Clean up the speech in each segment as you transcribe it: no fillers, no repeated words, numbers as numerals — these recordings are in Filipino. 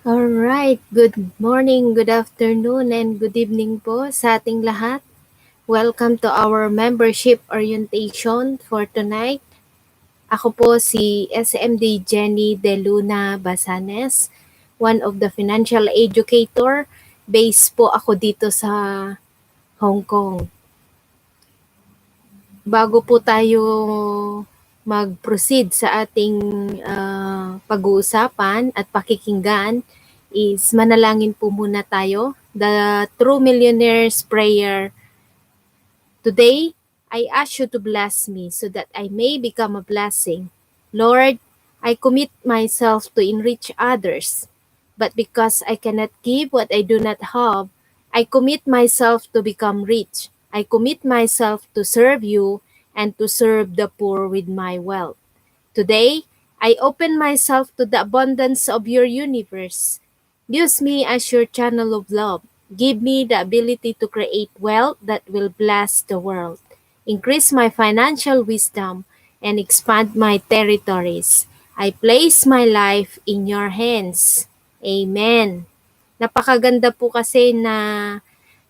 Alright, good morning, good afternoon, and good evening po sa ating lahat. Welcome to our membership orientation for tonight. Ako po si SMD Jenny De Luna Basanes, one of the financial educator. Based po ako dito sa Hong Kong. Bago po tayo mag-proceed sa ating pag-uusapan at pakikinggan, is manalangin po muna tayo. The True Millionaire's Prayer. Today, I ask you to bless me so that I may become a blessing. Lord, I commit myself to enrich others, but because I cannot give what I do not have, I commit myself to become rich. I commit myself to serve you and to serve the poor with my wealth. Today, I open myself to the abundance of your universe. Use me as your channel of love. Give me the ability to create wealth that will bless the world. Increase my financial wisdom and expand my territories. I place my life in your hands. Amen. Napakaganda po kasi na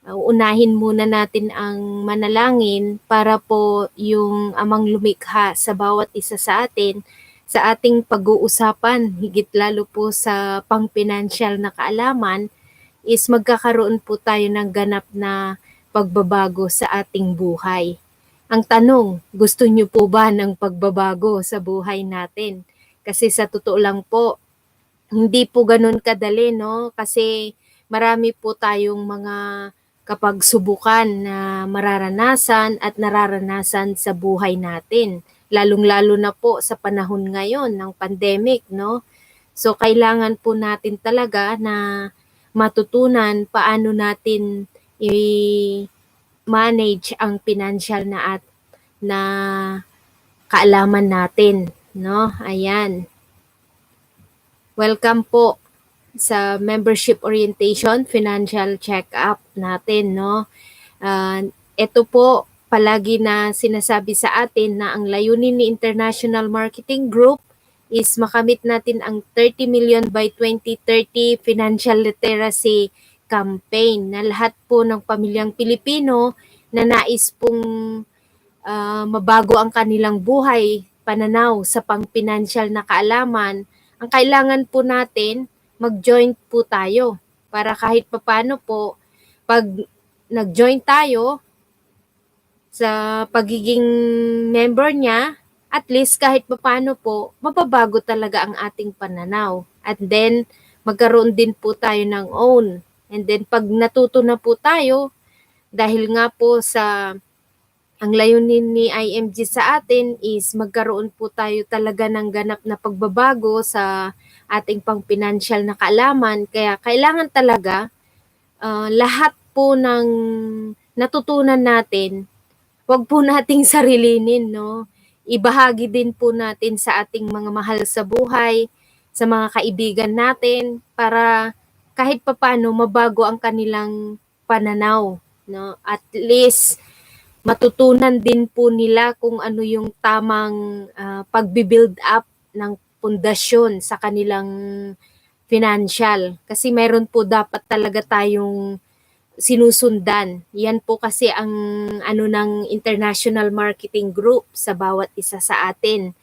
unahin muna natin ang manalangin para po yung Amang lumikha sa bawat isa sa atin sa ating pag-uusapan, higit lalo po sa pang-pinansyal na kaalaman, is magkakaroon po tayo ng ganap na pagbabago sa ating buhay. Ang tanong, gusto niyo po ba ng pagbabago sa buhay natin? Kasi sa totoo lang po, hindi po ganun kadali, no? Kasi marami po tayong mga kapagsubukan na mararanasan at nararanasan sa buhay natin. Lalong-lalo na po sa panahon ngayon ng pandemic, no? So kailangan po natin talaga na matutunan paano natin i-manage ang financial na kaalaman natin, no? Ayan. Welcome po sa membership orientation, financial check-up natin, no? Ito po palagi na sinasabi sa atin na ang layunin ni International Marketing Group is makamit natin ang 30 million by 2030 financial literacy campaign na lahat po ng pamilyang Pilipino na nais pong mabago ang kanilang buhay, pananaw sa pang-pinansyal na kaalaman, ang kailangan po natin, mag-join po tayo para kahit papano po, pag nag-join tayo sa pagiging member niya, at least kahit papano po, mababago talaga ang ating pananaw. At then, magkaroon din po tayo ng own. And then, pag natuto na po tayo, dahil nga po sa ang layunin ni IMG sa atin is magkaroon po tayo talaga ng ganap na pagbabago sa ating pang-pinansyal na kaalaman. Kaya kailangan talaga lahat po ng natutunan natin, wag po nating sarilinin, no? Ibahagi din po natin sa ating mga mahal sa buhay, sa mga kaibigan natin, para kahit papano mabago ang kanilang pananaw, no? At least matutunan din po nila kung ano yung tamang pagbi-build up ng pundasyon sa kanilang financial. Kasi meron po dapat talaga tayong sinusundan. Yan po kasi ang ng International Marketing Group sa bawat isa sa atin.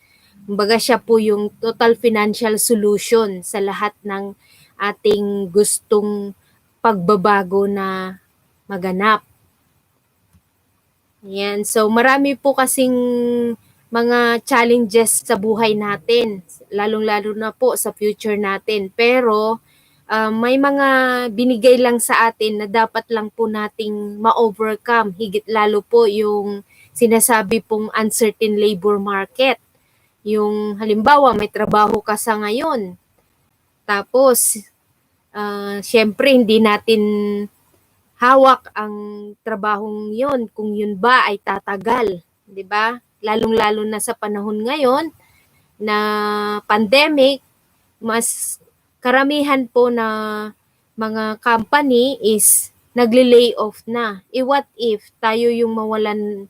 Kumbaga siya po yung total financial solution sa lahat ng ating gustong pagbabago na maganap. Yan. So marami po kasing mga challenges sa buhay natin, lalong-lalo na po sa future natin. Pero may mga binigay lang sa atin na dapat lang po nating ma-overcome. Higit lalo po yung sinasabi pong uncertain labor market. Yung halimbawa may trabaho ka sa ngayon, tapos syempre hindi natin hawak ang trabahong yon kung yun ba ay tatagal, 'di ba? Lalong-lalo na sa panahon ngayon na pandemic, mas karamihan po na mga company is nagle-lay off na. What if tayo yung mawalan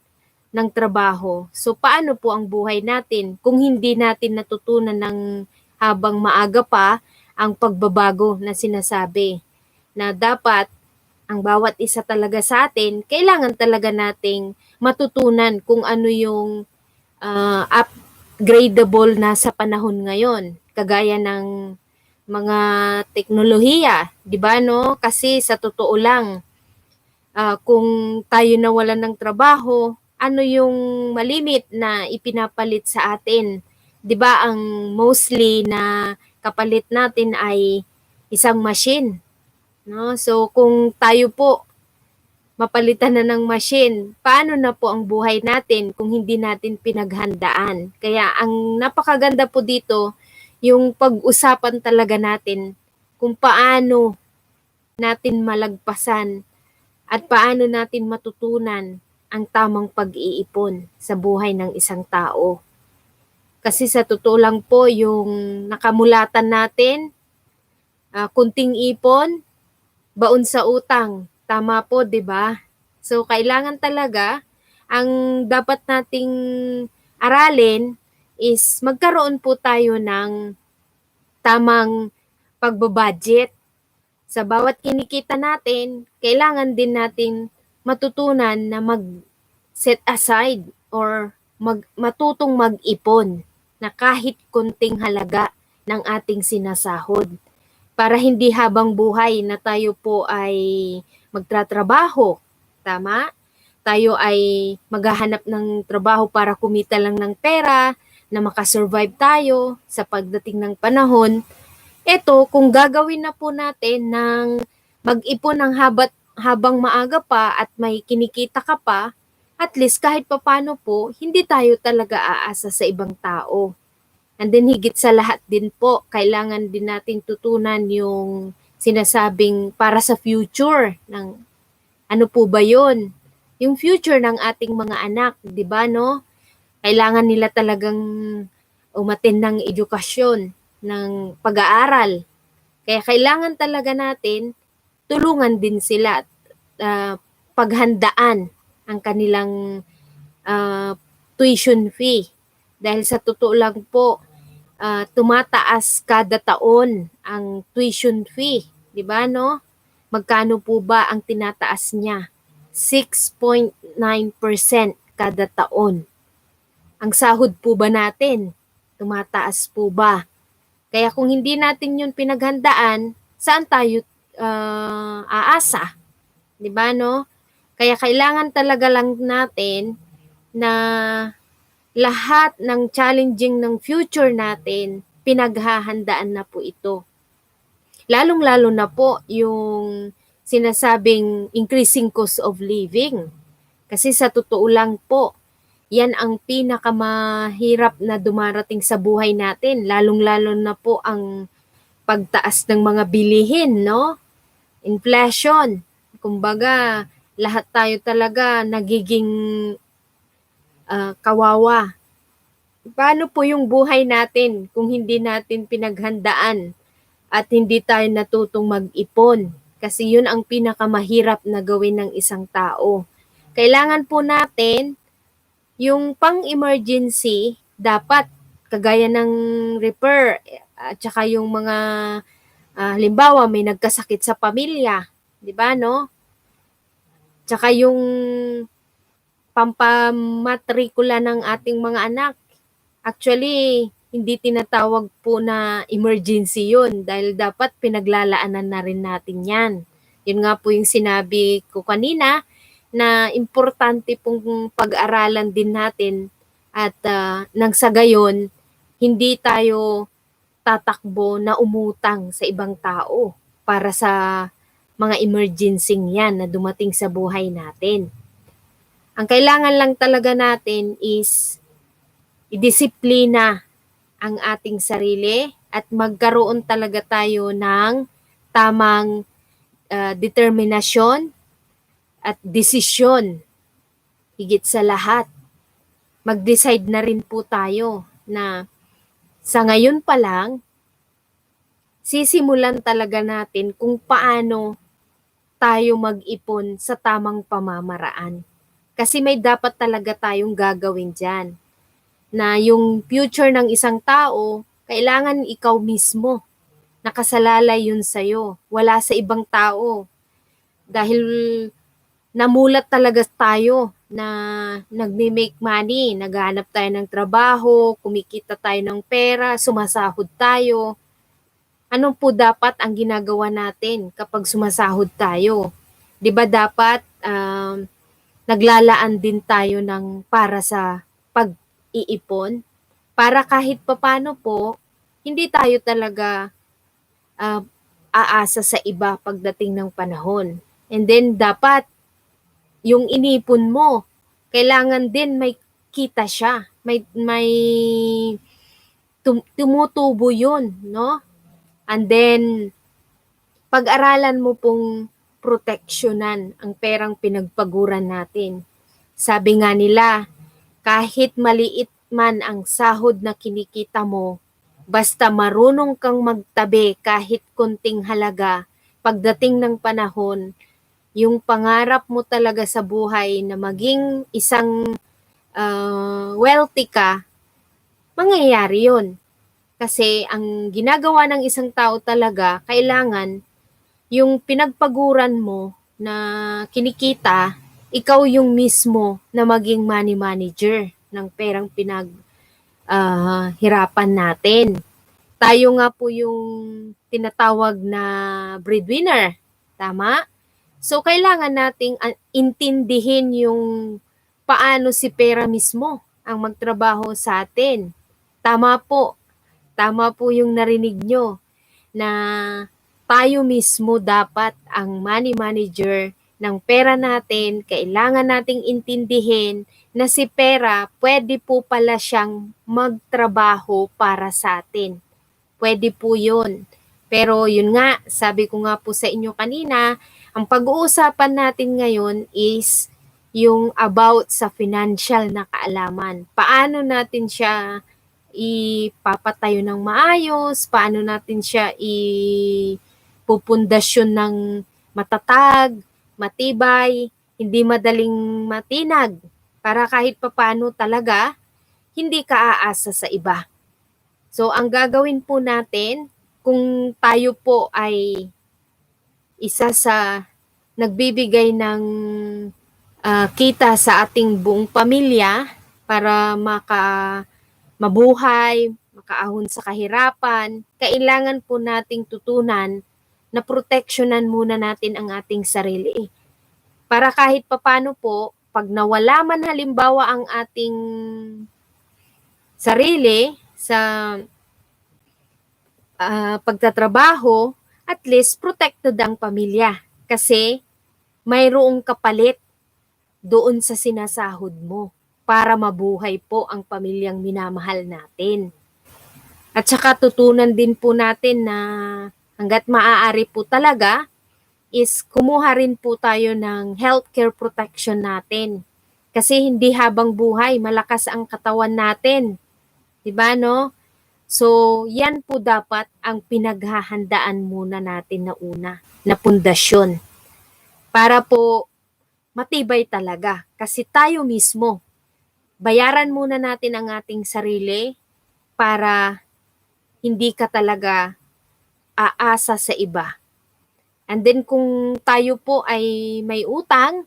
ng trabaho? So paano po ang buhay natin kung hindi natin natutunan ng habang maaga pa ang pagbabago na sinasabi na dapat ang bawat isa talaga sa atin, kailangan talaga nating matutunan kung ano yung upgradable na sa panahon ngayon. Kagaya ng mga teknolohiya, 'di ba no? Kasi sa totoo lang, kung tayo nawalan ng trabaho, ano yung malimit na ipinapalit sa atin? 'Di ba ang mostly na kapalit natin ay isang machine, no? So kung tayo po mapalitan na ng machine, paano na po ang buhay natin kung hindi natin pinaghandaan? Kaya ang napakaganda po dito, yung pag-usapan talaga natin kung paano natin malagpasan at paano natin matutunan ang tamang pag-iipon sa buhay ng isang tao. Kasi sa totoo lang po, yung nakamulatan natin, kunting ipon, baon sa utang. Tama po, 'di ba? So kailangan talaga ang dapat nating aralin is magkaroon po tayo ng tamang pagbabudget. Sa bawat kinikita natin, kailangan din nating matutunan na mag-set aside or matutong mag-ipon na kahit konting halaga ng ating sinasahod para hindi habang buhay na tayo po ay magtratrabaho, tama? Tayo ay maghahanap ng trabaho para kumita lang ng pera, na makasurvive tayo sa pagdating ng panahon. Eto, kung gagawin na po natin ng mag-ipon ng habang maaga pa at may kinikita ka pa, at least kahit papano po, hindi tayo talaga aasa sa ibang tao. And then higit sa lahat din po, kailangan din nating tutunan yung sinasabing para sa future ng ano po ba yun? Yung future ng ating mga anak, 'di ba no? Kailangan nila talagang umattend ng edukasyon, ng pag-aaral. Kaya kailangan talaga natin tulungan din sila at paghandaan ang kanilang tuition fee. Dahil sa totoo lang po, tumataas kada taon ang tuition fee, 'di ba no? Magkano po ba ang tinataas niya? 6.9% kada taon. Ang sahod po ba natin? Tumataas po ba? Kaya kung hindi natin yun pinaghandaan, saan tayo aasa? 'Di ba no? Kaya kailangan talaga lang natin na lahat ng challenging ng future natin, pinaghahandaan na po ito. Lalong-lalo na po yung sinasabing increasing cost of living. Kasi sa totoo lang po, yan ang pinakamahirap na dumarating sa buhay natin. Lalong-lalo na po ang pagtaas ng mga bilihin, no? Inflation. Kumbaga, lahat tayo talaga nagiging kawawa. Paano po yung buhay natin kung hindi natin pinaghandaan at hindi tayo natutong mag-ipon? Kasi yun ang pinakamahirap na gawin ng isang tao. Kailangan po natin yung pang-emergency, dapat kagaya ng repair at saka yung mga halimbawa may nagkasakit sa pamilya, 'di ba no? Tsaka yung pampamatrikula ng ating mga anak. Actually, hindi tinatawag po na emergency yun dahil dapat pinaglalaanan na rin natin yan. Yun nga po yung sinabi ko kanina na importante pong pag-aralan din natin at nang sa gayon, hindi tayo tatakbo na umutang sa ibang tao para sa mga emergency yan na dumating sa buhay natin. Ang kailangan lang talaga natin is idisiplina ang ating sarili at magkaroon talaga tayo ng tamang determinasyon at desisyon. Higit sa lahat, mag-decide na rin po tayo na sa ngayon pa lang, sisimulan talaga natin kung paano tayo mag-ipon sa tamang pamamaraan. Kasi may dapat talaga tayong gagawin dyan. Na yung future ng isang tao, kailangan ikaw mismo Nakasalalay yun sa'yo. Wala sa ibang tao. Dahil namulat talaga tayo na nagme-make money, naghahanap tayo ng trabaho, kumikita tayo ng pera, sumasahod tayo. Ano po dapat ang ginagawa natin kapag sumasahod tayo? 'Di ba dapat naglalaan din tayo ng para sa pag-iipon para kahit papano po hindi tayo talaga ah, aasa sa iba pagdating ng panahon. And then dapat yung inipon mo, kailangan din may kita siya. May tumutubo yun, no? And then, pag-aralan mo pong proteksyonan ang perang pinagpaguran natin. Sabi nga nila, kahit maliit man ang sahod na kinikita mo, basta marunong kang magtabi kahit konting halaga, pagdating ng panahon, yung pangarap mo talaga sa buhay na maging isang wealthy ka, mangyayari yun. Kasi ang ginagawa ng isang tao talaga, kailangan yung pinagpaguran mo na kinikita, ikaw yung mismo na maging money manager ng perang hirapan natin. Tayo nga po yung tinatawag na breadwinner. Tama? So, kailangan nating intindihin yung paano si pera mismo ang magtrabaho sa atin. Tama po. Tama po yung narinig nyo na tayo mismo dapat ang money manager ng pera natin. Kailangan nating intindihin na si pera pwede po pala siyang magtrabaho para sa atin. Pwede po yun. Pero yun nga, sabi ko nga po sa inyo kanina, ang pag-uusapan natin ngayon is yung about sa financial na kaalaman. Paano natin siya ipapatayo ng maayos, paano natin siya ipupundasyon ng matatag, matibay, hindi madaling matinag, para kahit papano talaga, hindi ka aasa sa iba. So, ang gagawin po natin, kung tayo po ay isa sa nagbibigay ng kita sa ating buong pamilya para mabuhay, makaahon sa kahirapan, kailangan po nating tutunan na proteksyonan muna natin ang ating sarili. Para kahit papano po, pag nawala man halimbawa ang ating sarili sa pagtatrabaho, at least protected ang pamilya. Kasi mayroong kapalit doon sa sinasahod mo para mabuhay po ang pamilyang minamahal natin. At saka tutunan din po natin na hanggat maaari po talaga is kumuha rin po tayo ng healthcare protection natin. Kasi hindi habang buhay, malakas ang katawan natin. Diba, no? So, yan po dapat ang pinaghahandaan muna natin na una, na pundasyon. Para po matibay talaga. Kasi tayo mismo, bayaran muna natin ang ating sarili para hindi ka talaga aasa sa iba. And then kung tayo po ay may utang,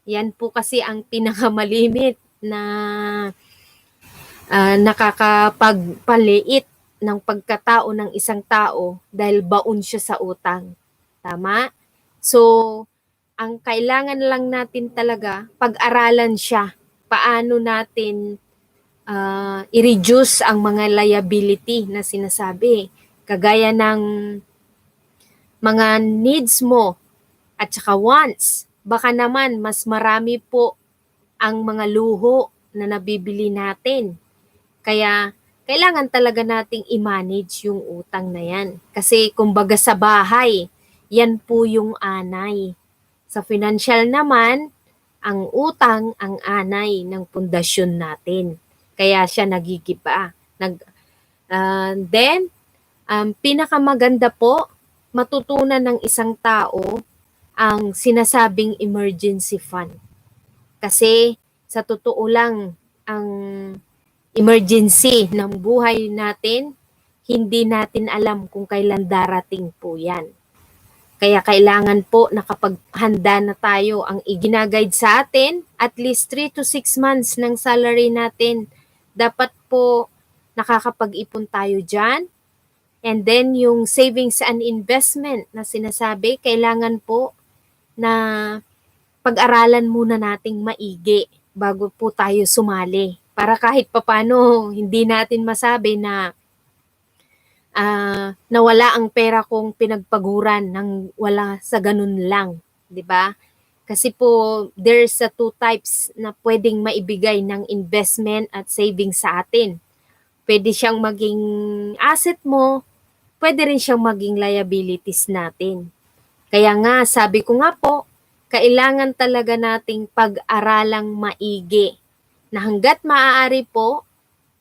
yan po kasi ang pinakamalimit na nakakapagpaliit ng pagkatao ng isang tao dahil baon siya sa utang. Tama? So, ang kailangan lang natin talaga, pag-aralan siya. Paano natin i-reduce ang mga liability na sinasabi. Kagaya ng mga needs mo at saka wants. Baka naman mas marami po ang mga luho na nabibili natin. Kaya kailangan talaga nating i-manage yung utang na yan. Kasi kumbaga sa bahay, yan po yung anay. Sa financial naman, ang utang ang anay ng pundasyon natin. Kaya siya nagigiba. Then, pinakamaganda po, matutunan ng isang tao ang sinasabing emergency fund. Kasi sa totoo lang, ang emergency ng buhay natin, hindi natin alam kung kailan darating po yan. Kaya kailangan po nakapaghanda na tayo. Ang iginaguide sa atin, at least 3 to 6 months ng salary natin. Dapat po nakakapag-ipon tayo dyan. And then yung savings and investment na sinasabi, kailangan po na pag-aralan muna nating maigi bago po tayo sumali. Para kahit papano hindi natin masabi na nawala ang pera kong pinagpaguran ng wala sa ganun lang, 'di ba? Kasi po there's a two types na pwedeng maibigay ng investment at savings sa atin. Pwede siyang maging asset mo, pwede rin siyang maging liabilities natin. Kaya nga sabi ko nga po, kailangan talaga nating pag-aralang maigi na hangga't maaari po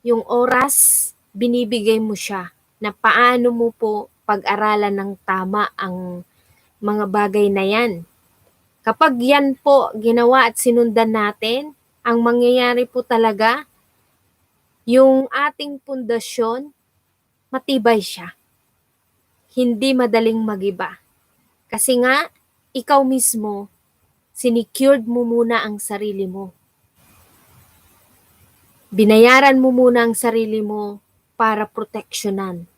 yung oras binibigay mo siya na paano mo po pag-aralan ng tama ang mga bagay na yan. Kapag yan po ginawa at sinundan natin, ang mangyayari po talaga, yung ating pundasyon, matibay siya. Hindi madaling magiba. Kasi nga, ikaw mismo, sinecured mo muna ang sarili mo. Binayaran mo muna ang sarili mo para proteksyonan.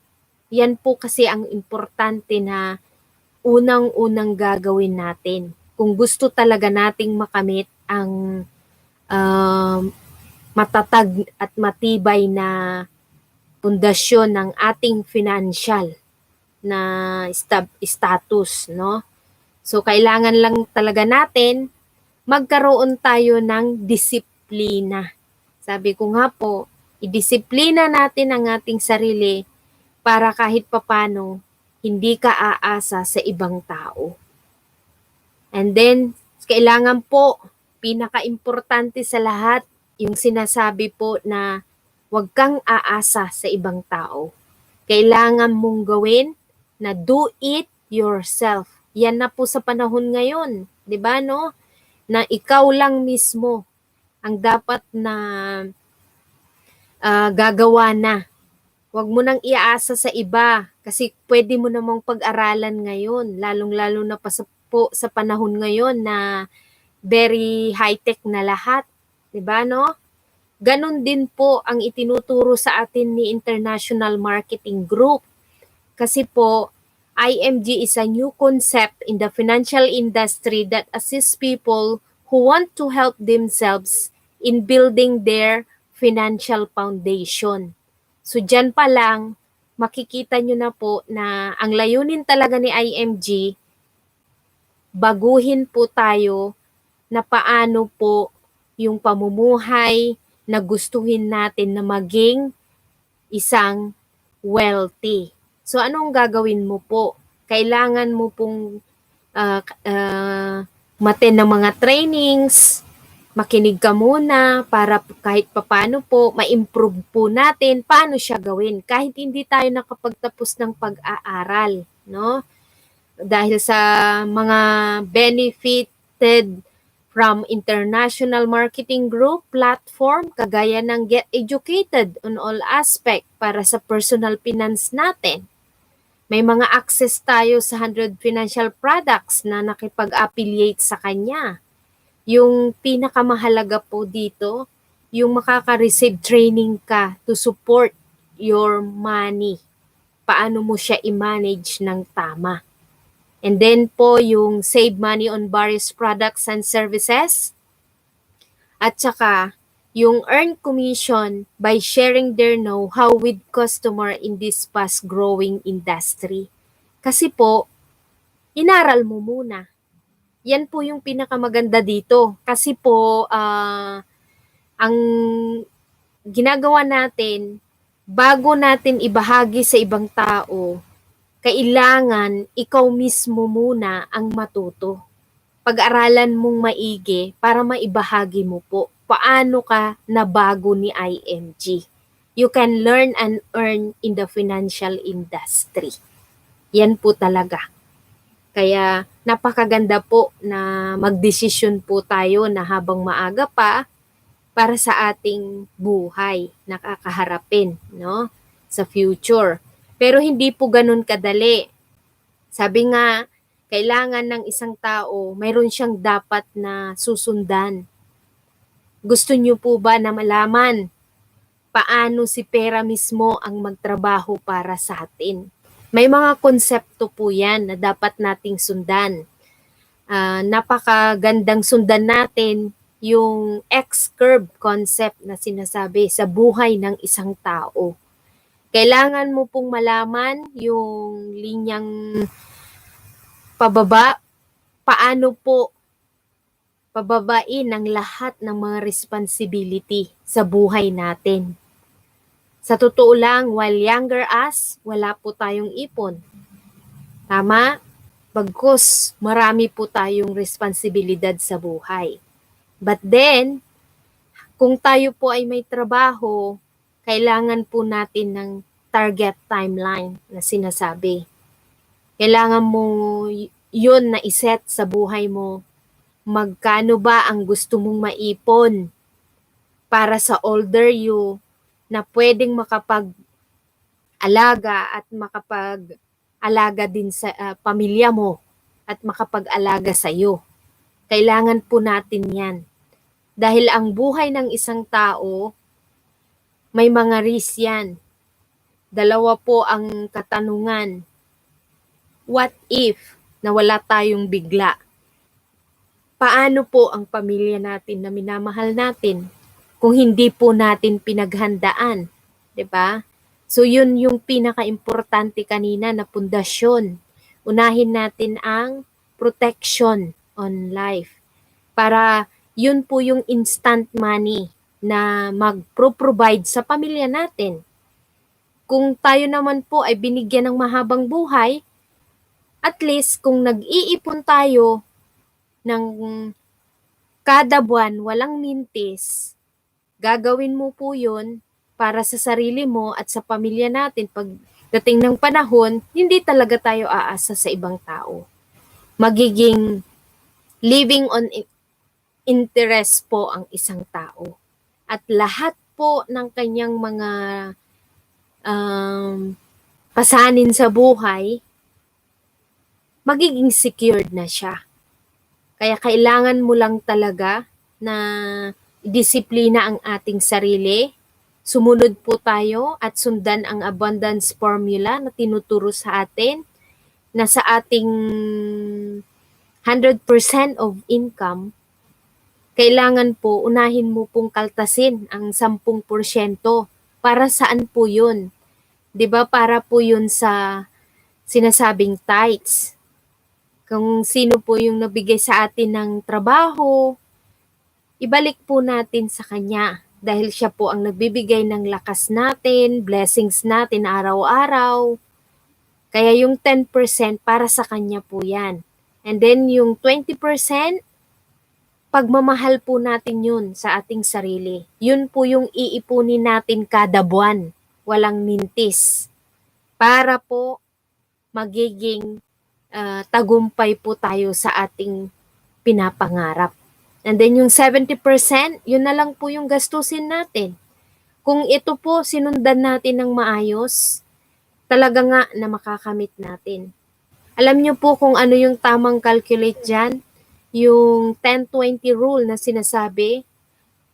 Yan po kasi ang importante na unang-unang gagawin natin. Kung gusto talaga nating makamit ang matatag at matibay na pundasyon ng ating financial na status, no? So, kailangan lang talaga natin magkaroon tayo ng disiplina. Sabi ko nga po, idisiplina natin ang ating sarili para kahit papano hindi ka aasa sa ibang tao. And then, kailangan po, pinaka-importante sa lahat, yung sinasabi po na huwag kang aasa sa ibang tao. Kailangan mong gawin na do it yourself. Yan na po sa panahon ngayon, 'di ba, no? Na ikaw lang mismo ang dapat na gagawa na. Huwag mo nang iaasa sa iba kasi pwede mo namang pag-aralan ngayon, lalong-lalo na po sa panahon ngayon na very high-tech na lahat, 'di ba, no? Ganon din po ang itinuturo sa atin ni International Marketing Group. Kasi po, IMG is a new concept in the financial industry that assists people who want to help themselves in building their financial foundation. So dyan pa lang, makikita nyo na po na ang layunin talaga ni IMG, baguhin po tayo na paano po yung pamumuhay na gustuhin natin na maging isang wealthy. So anong gagawin mo po? Kailangan mo pong maten ng mga trainings, makinig ka muna para kahit papano po ma-improve po natin paano siya gawin kahit hindi tayo nakapagtapos ng pag-aaral, no? Dahil sa mga benefited from International Marketing Group platform kagaya ng Get Educated on All Aspect para sa personal finance natin. May mga access tayo sa 100 financial products na nakipag-affiliate sa kanya. Yung pinakamahalaga po dito, yung makaka-receive training ka to support your money. Paano mo siya i-manage ng tama. And then po yung save money on various products and services. At saka yung earn commission by sharing their know-how with customer in this fast-growing industry. Kasi po, inaral mo muna. Yan po yung pinakamaganda dito. Kasi po, ang ginagawa natin, bago natin ibahagi sa ibang tao, kailangan ikaw mismo muna ang matuto. Pag-aralan mong maigi para maibahagi mo po paano ka nabago ni IMG. You can learn and earn in the financial industry. Yan po talaga. Kaya napakaganda po na magdesisyon po tayo na habang maaga pa para sa ating buhay na kakaharapin, no? Sa future. Pero hindi po ganun kadali. Sabi nga, kailangan ng isang tao, mayroon siyang dapat na susundan. Gusto niyo po ba na malaman paano si pera mismo ang magtrabaho para sa atin? May mga konsepto po yan na dapat nating sundan. Napakagandang sundan natin yung X-curve concept na sinasabi sa buhay ng isang tao. Kailangan mo pong malaman yung linyang pababa, paano po pababain ang lahat ng mga responsibility sa buhay natin. Sa totoo lang, while younger us, wala po tayong ipon. Tama? Bagkus, marami po tayong responsibilidad sa buhay. But then, kung tayo po ay may trabaho, kailangan po natin ng target timeline na sinasabi. Kailangan mo yun na iset sa buhay mo. Magkano ba ang gusto mong maipon para sa older you na pwedeng makapag-alaga at makapag-alaga din sa pamilya mo at makapag-alaga sa iyo. Kailangan po natin yan. Dahil ang buhay ng isang tao, may mga risk yan. Dalawa po ang katanungan. What if nawala tayong bigla? Paano po ang pamilya natin na minamahal natin kung hindi po natin pinaghandaan, 'di ba? So yun yung pinaka-importante kanina na pundasyon. Unahin natin ang protection on life. Para yun po yung instant money na mag-provide sa pamilya natin. Kung tayo naman po ay binigyan ng mahabang buhay, at least kung nag-iipon tayo ng kada buwan walang mintis, gagawin mo po yun para sa sarili mo at sa pamilya natin. Pagdating ng panahon, hindi talaga tayo aasa sa ibang tao. Magiging living on interest po ang isang tao. At lahat po ng kanyang mga pasanin sa buhay, magiging secured na siya. Kaya kailangan mo lang talaga na disiplina ang ating sarili. Sumunod po tayo at sundan ang abundance formula na tinuturo sa atin na sa ating 100% of income, kailangan po unahin mo pong kaltasin ang 10%. Para saan po yun? 'Di ba? Para po yun sa sinasabing tithes. Kung sino po yung nabigay sa atin ng trabaho, ibalik po natin sa kanya dahil siya po ang nagbibigay ng lakas natin, blessings natin araw-araw. Kaya yung 10% para sa kanya po yan. And then yung 20%, pagmamahal po natin yun sa ating sarili. Yun po yung iipunin natin kada buwan, walang mintis. Para po magiging tagumpay po tayo sa ating pinapangarap. And then yung 70%, yun na lang po yung gastusin natin. Kung ito po sinundan natin ng maayos, talaga nga na makakamit natin. Alam niyo po kung ano yung tamang calculate dyan? Yung 10-20 rule na sinasabi,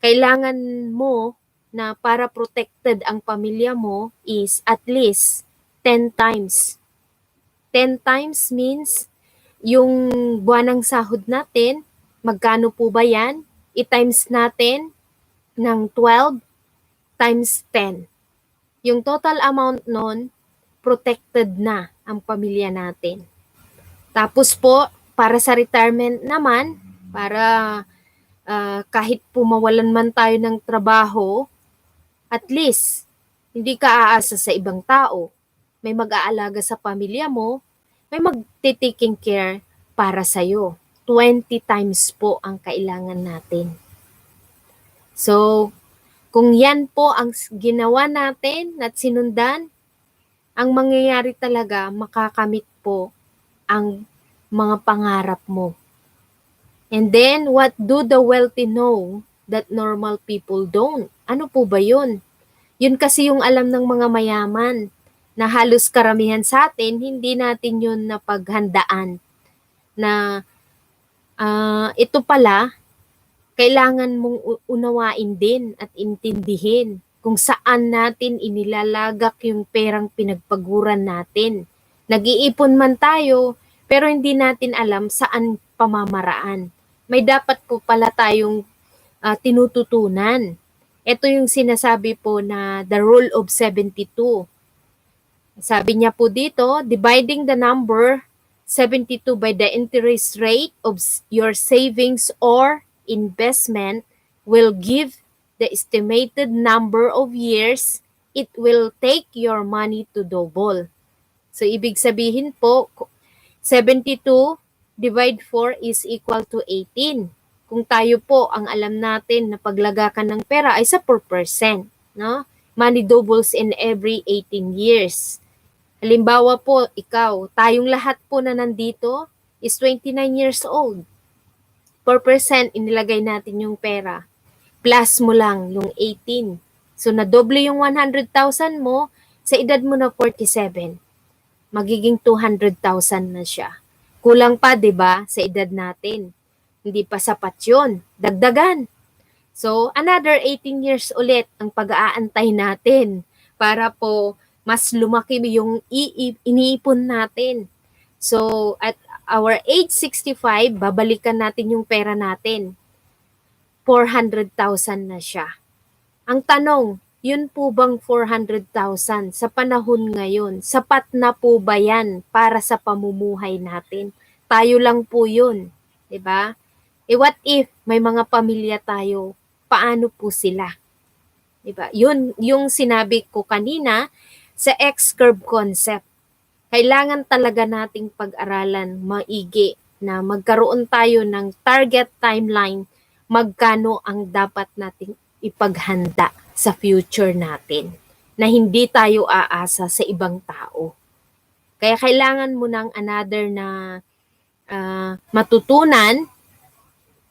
kailangan mo na para protected ang pamilya mo is at least 10 times. 10 times means yung buwanang sahod natin, magkano po ba yan? I-times natin ng 12 times 10. Yung total amount nun, protected na ang pamilya natin. Tapos po, para sa retirement naman, para kahit po mawalan man tayo ng trabaho, at least, hindi ka aasa sa ibang tao. May mag-aalaga sa pamilya mo, may magte-taking care para sa'yo. 20 times po ang kailangan natin. So, kung yan po ang ginawa natin at sinundan, ang mangyayari talaga, makakamit po ang mga pangarap mo. And then, what do the wealthy know that normal people don't? Ano po ba yun? Yun kasi yung alam ng mga mayaman. na halos karamihan sa atin, hindi natin yun napaghandaan na ito pala, kailangan mong unawain din at intindihin kung saan natin inilalagak yung perang pinagpaguran natin. Nag-iipon man tayo, pero hindi natin alam saan pamamaraan. May dapat po pala tayong tinututunan. Ito yung sinasabi po na the rule of 72. Sabi niya po dito, dividing the number 72 by the interest rate of your savings or investment will give the estimated number of years it will take your money to double. So, ibig sabihin po, 72 divide 4 is equal to 18. Kung tayo po, ang alam natin na paglagakan ng pera ay sa 4%. No? Money doubles in every 18 years. Halimbawa po, ikaw, tayong lahat po na nandito is 29 years old. 4% inilagay natin yung pera. Plus mo lang yung 18. So, nadoble yung 100,000 mo sa edad mo na 47. Magiging 200,000 na siya. Kulang pa, 'di ba, sa edad natin. Hindi pa sapat 'yon. Dagdagan. So, another 18 years ulit ang pag-aantay natin para po mas lumaki yung iniipon natin. So, at our age 65, babalikan natin yung pera natin. 400,000 na siya. Ang tanong, yun po bang 400,000 sa panahon ngayon? Sapat na po ba yan para sa pamumuhay natin? Tayo lang po yun. 'Di ba? What if may mga pamilya tayo? Paano po sila? 'Di ba? Yun yung sinabi ko kanina sa X-curve concept. Kailangan talaga nating pag-aralan maigi na magkaroon tayo ng target timeline, magkano ang dapat nating ipaghanda sa future natin na hindi tayo aasa sa ibang tao. Kaya kailangan mo ng another na matutunan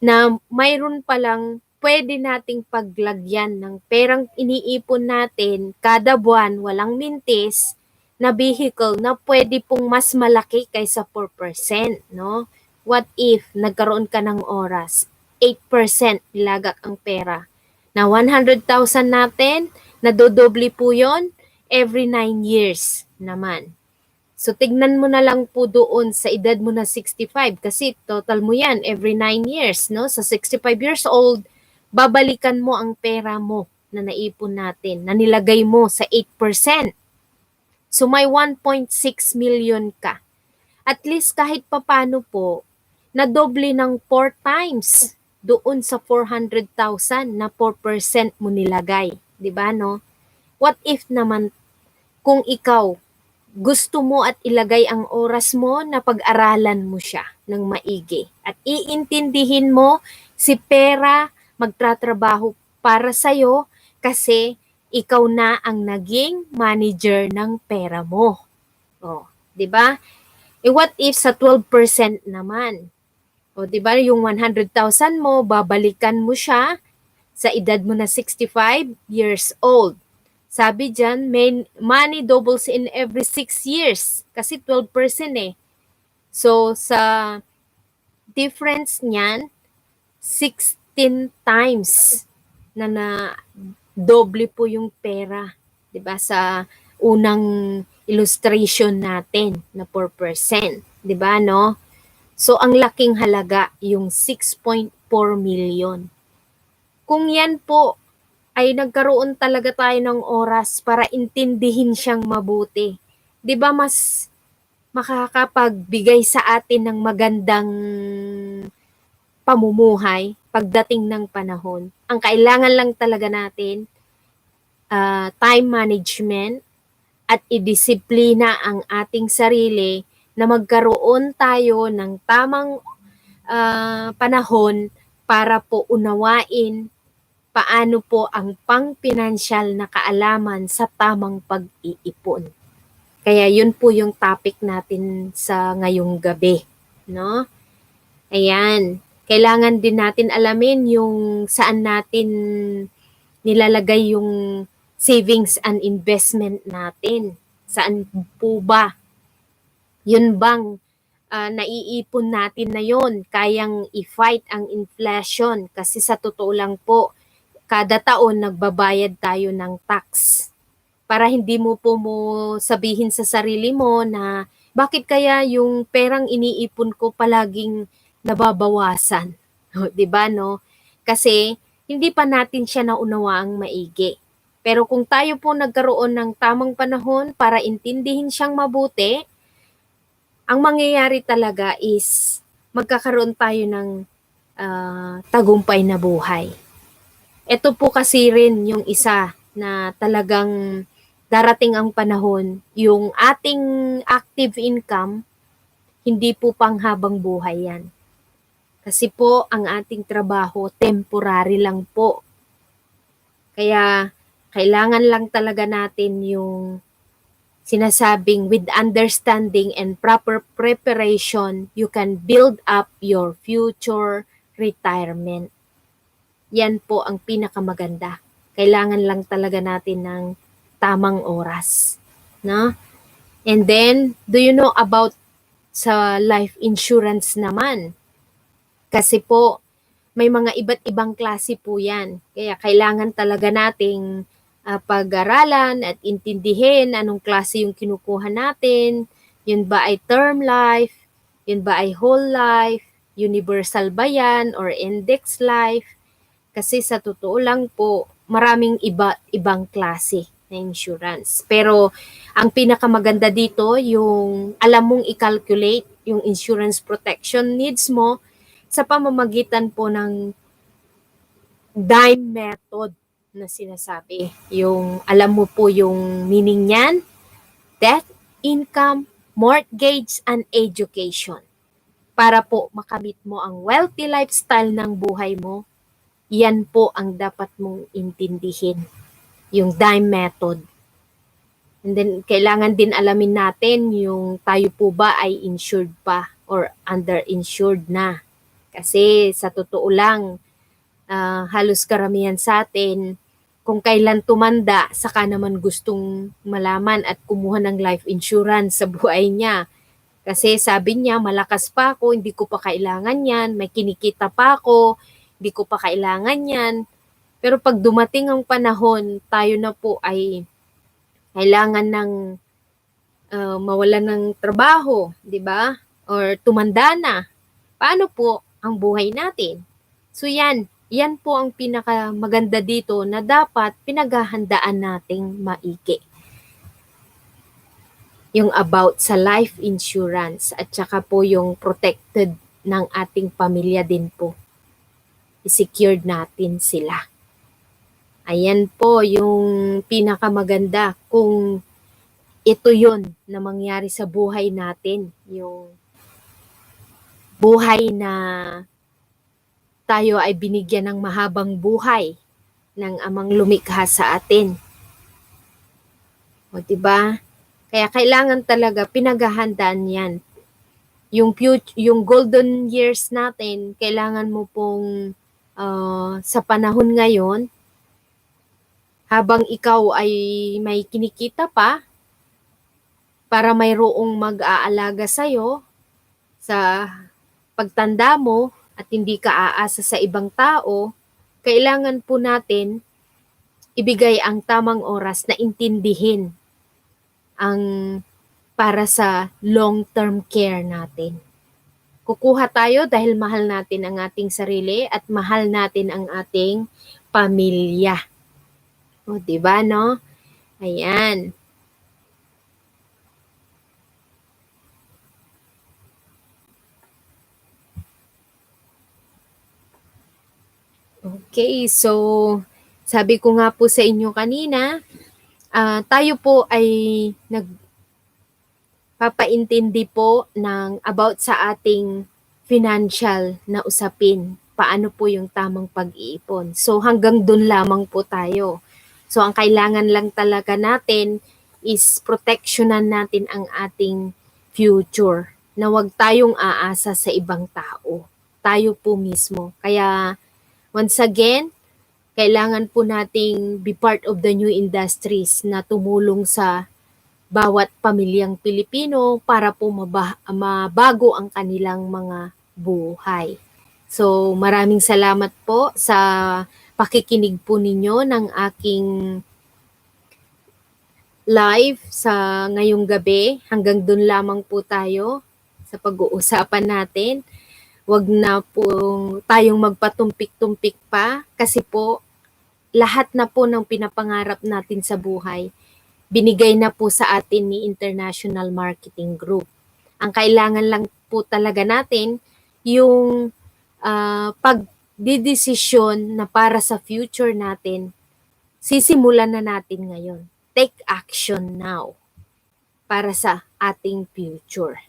na mayroon palang pwede nating paglagyan ng perang iniipon natin kada buwan, walang mintis, na vehicle na pwede pong mas malaki kaysa 4%, no? What if nagkaroon ka ng oras, 8% ilagak ang pera. Na 100,000 natin, nadodoble po yon every 9 years naman. So, tignan mo na lang po doon sa edad mo na 65 kasi total mo yan every 9 years, no? Sa 65 years old, babalikan mo ang pera mo na naipon natin, na nilagay mo sa 8%. So, may 1.6 million ka. At least kahit papano po, nadoble ng 4 times doon sa 400,000 na 4% mo nilagay. 'Di ba, no? What if naman kung ikaw gusto mo at ilagay ang oras mo na pag-aralan mo siya ng maigi at iintindihin mo si pera magtatrabaho para sa'yo kasi ikaw na ang naging manager ng pera mo. Oh, 'di ba? What if sa 12% naman? O 'di ba yung 100,000 mo babalikan mo siya sa edad mo na 65 years old. Sabi diyan, money doubles in every 6 years kasi 12% eh. So sa difference niyan 16 times na doble po yung pera, 'di ba, sa unang illustration natin na 4%, 'di ba, no? So ang laking halaga yung 6.4 million. Kung yan po ay nagkaroon talaga tayo ng oras para intindihin siyang mabuti, 'di ba, mas makakapagbigay sa atin ng magandang pamumuhay pagdating ng panahon. Ang kailangan lang talaga natin, time management at idisiplina ang ating sarili na magkaroon tayo ng tamang panahon para po unawain paano po ang pang-pinansyal na kaalaman sa tamang pag-iipon. Kaya yun po yung topic natin sa ngayong gabi, no? Ayan, kailangan din natin alamin yung saan natin nilalagay yung savings and investment natin. Saan po ba? Yun bang naiipon natin na yon kayang i-fight ang inflation? Kasi sa totoo lang po, kada taon nagbabayad tayo ng tax. Para hindi mo po mo sabihin sa sarili mo na bakit kaya yung perang iniipon ko palaging nababawasan. 'Di ba no? Kasi hindi pa natin siya naunawaang maigi. Pero kung tayo po nagkaroon ng tamang panahon para intindihin siyang mabuti, ang mangyayari talaga is magkakaroon tayo ng tagumpay na buhay. Ito po kasi rin yung isa na talagang darating ang panahon, yung ating active income, hindi po panghabang buhay yan. Kasi po, ang ating trabaho, temporary lang po. Kaya, kailangan lang talaga natin yung sinasabing with understanding and proper preparation, you can build up your future retirement. Yan po ang pinakamaganda. Kailangan lang talaga natin ng tamang oras. No? And then, do you know about sa life insurance naman? Kasi po, may mga iba't ibang klase po yan. Kaya kailangan talaga nating pag-aralan at intindihin anong klase yung kinukuha natin. Yun ba ay term life? Yun ba ay whole life? Universal ba yan? Or index life? Kasi sa totoo lang po, maraming ibang klase na insurance. Pero ang pinakamaganda dito, yung alam mong i-calculate yung insurance protection needs mo sa pamamagitan po ng dime method na sinasabi. Yung alam mo po yung meaning niyan, death, income, mortgage, and education. Para po makamit mo ang wealthy lifestyle ng buhay mo, yan po ang dapat mong intindihin, yung dime method. And then, kailangan din alamin natin yung tayo po ba ay insured pa or underinsured na. Kasi sa totoo lang, halos karamihan sa atin, kung kailan tumanda, saka naman gustong malaman at kumuha ng life insurance sa buhay niya. Kasi sabi niya, malakas pa ako, hindi ko pa kailangan yan, may kinikita pa ako, hindi ko pa kailangan yan. Pero pag dumating ang panahon, tayo na po ay kailangan ng mawalan ng trabaho, di ba? Or tumanda na. Paano po ang buhay natin? So yan po ang pinakamaganda dito na dapat pinaghahandaan nating maigi. Yung about sa life insurance at saka po yung protected ng ating pamilya din po. I-secured natin sila. Ayan po yung pinakamaganda kung ito yon na mangyari sa buhay natin. Yung buhay na tayo ay binigyan ng mahabang buhay ng amang lumikha sa atin. O diba? Kaya kailangan talaga pinaghahandaan yan. Yung golden years natin, kailangan mo pong sa panahon ngayon, habang ikaw ay may kinikita pa, para mayroong mag-aalaga sa'yo sa pagtanda mo at hindi ka aasa sa ibang tao, kailangan po natin ibigay ang tamang oras na intindihin ang para sa long-term care natin. Kukuha tayo dahil mahal natin ang ating sarili at mahal natin ang ating pamilya. O, diba, no? Ayan. Okay, so sabi ko nga po sa inyo kanina, tayo po ay nagpapaintindi po ng about sa ating financial na usapin. Paano po yung tamang pag-iipon. So hanggang dun lamang po tayo. So ang kailangan lang talaga natin is protectionan natin ang ating future. Na wag tayong aasa sa ibang tao. Tayo po mismo. Kaya once again, kailangan po nating be part of the new industries na tumulong sa bawat pamilyang Pilipino para po mabago ang kanilang mga buhay. So maraming salamat po sa pakikinig po ninyo ng aking live sa ngayong gabi. Hanggang dun lamang po tayo sa pag-uusapan natin. Huwag na po tayong magpatumpik-tumpik pa kasi po lahat na po ng pinapangarap natin sa buhay, binigay na po sa atin ni International Marketing Group. Ang kailangan lang po talaga natin yung pagdidesisyon na para sa future natin, sisimulan na natin ngayon. Take action now para sa ating future.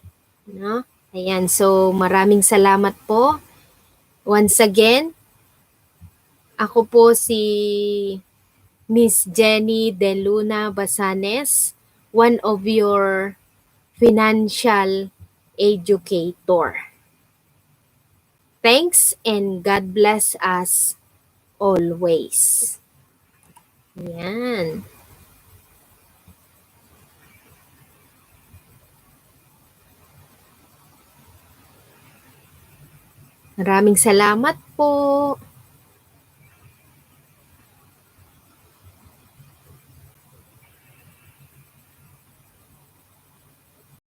No? Ayan, so maraming salamat po. Once again, ako po si Miss Jenny De Luna Basanes, one of your financial educator. Thanks and God bless us always. Yan. Maraming salamat po.